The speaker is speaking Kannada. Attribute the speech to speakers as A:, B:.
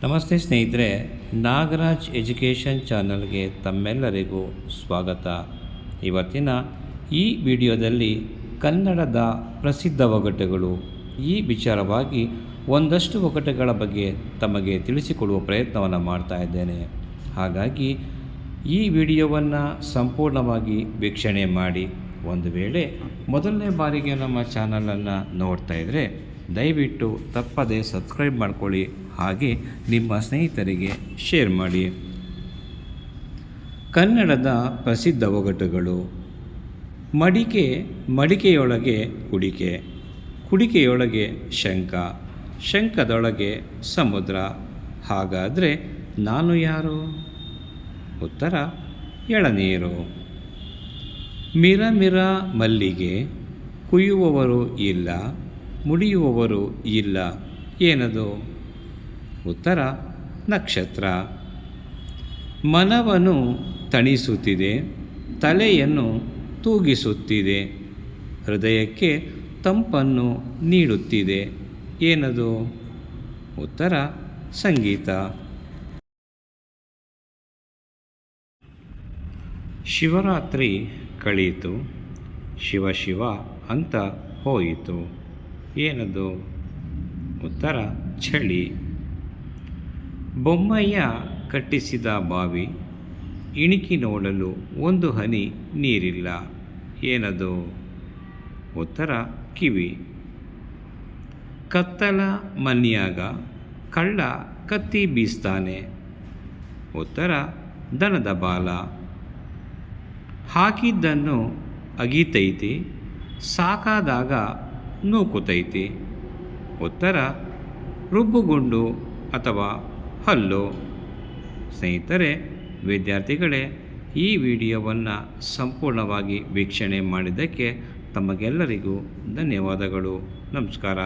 A: ನಮಸ್ತೆ ಸ್ನೇಹಿತರೆ, ನಾಗರಾಜ್ ಎಜುಕೇಷನ್ ಚಾನಲ್ಗೆ ತಮ್ಮೆಲ್ಲರಿಗೂ ಸ್ವಾಗತ. ಇವತ್ತಿನ ಈ ವಿಡಿಯೋದಲ್ಲಿ ಕನ್ನಡದ ಪ್ರಸಿದ್ಧ ಒಗಟುಗಳು ಈ ವಿಚಾರವಾಗಿ ಒಂದಷ್ಟು ಒಗಟುಗಳ ಬಗ್ಗೆ ತಮಗೆ ತಿಳಿಸಿಕೊಡುವ ಪ್ರಯತ್ನವನ್ನು ಮಾಡ್ತಾ ಇದ್ದೇನೆ. ಹಾಗಾಗಿ ಈ ವಿಡಿಯೋವನ್ನು ಸಂಪೂರ್ಣವಾಗಿ ವೀಕ್ಷಣೆ ಮಾಡಿ. ಒಂದು ವೇಳೆ ಮೊದಲನೇ ಬಾರಿಗೆ ನಮ್ಮ ಚಾನಲನ್ನು ನೋಡ್ತಾ ಇದ್ದರೆ ದಯವಿಟ್ಟು ತಪ್ಪದೆ ಸಬ್ಸ್ಕ್ರೈಬ್ ಮಾಡ್ಕೊಳ್ಳಿ, ಹಾಗೆ ನಿಮ್ಮ ಸ್ನೇಹಿತರಿಗೆ ಶೇರ್ ಮಾಡಿ. ಕನ್ನಡದ ಪ್ರಸಿದ್ಧ ಒಗಟುಗಳು. ಮಡಿಕೆ, ಮಡಿಕೆಯೊಳಗೆ ಕುಡಿಕೆ, ಕುಡಿಕೆಯೊಳಗೆ ಶಂಖ, ಶಂಖದೊಳಗೆ ಸಮುದ್ರ. ಹಾಗಾದರೆ ನಾನು ಯಾರು? ಉತ್ತರ ಎಳನೀರು. ಮಿರ ಮಿರ ಮಲ್ಲಿಗೆ, ಕುಯ್ಯುವವರು ಇಲ್ಲ, ಮುಡಿಯುವವರು ಇಲ್ಲ. ಏನದು? ಉತ್ತರ ನಕ್ಷತ್ರ. ಮನವನ್ನು ತಣಿಸುತ್ತಿದೆ, ತಲೆಯನ್ನು ತೂಗಿಸುತ್ತಿದೆ, ಹೃದಯಕ್ಕೆ ತಂಪನ್ನು ನೀಡುತ್ತಿದೆ. ಏನದು? ಉತ್ತರ ಸಂಗೀತ. ಶಿವರಾತ್ರಿ ಕಳೆಯಿತು, ಶಿವ ಶಿವ ಅಂತ ಹೋಯಿತು. ಏನದು? ಉತ್ತರ ಚಳಿ. ಬೊಮ್ಮಯ್ಯ ಕಟ್ಟಿಸಿದ ಬಾವಿ, ಇಣಿಕಿ ನೋಡಲು ಒಂದು ಹನಿ ನೀರಿಲ್ಲ. ಏನದು? ಉತ್ತರ ಕಿವಿ. ಕತ್ತಲ ಮನ್ಯಾಗ ಕಳ್ಳ ಕತ್ತಿ ಬೀಸ್ತಾನೆ. ಉತ್ತರ ದನದ ಬಾಲ. ಹಾಕಿದ್ದನ್ನು ಅಗೀತೈತಿ, ಸಾಕಾದಾಗ ನೂಕುತೈತಿ. ಉತ್ತರ ರುಬ್ಬುಗುಂಡು ಅಥವಾ ಹಲ್ಲು. ಸ್ನೇಹಿತರೆ, ವಿದ್ಯಾರ್ಥಿಗಳೇ, ಈ ವಿಡಿಯೋವನ್ನು ಸಂಪೂರ್ಣವಾಗಿ ವೀಕ್ಷಣೆ ಮಾಡಿದ್ದಕ್ಕೆ ತಮಗೆಲ್ಲರಿಗೂ ಧನ್ಯವಾದಗಳು. ನಮಸ್ಕಾರ.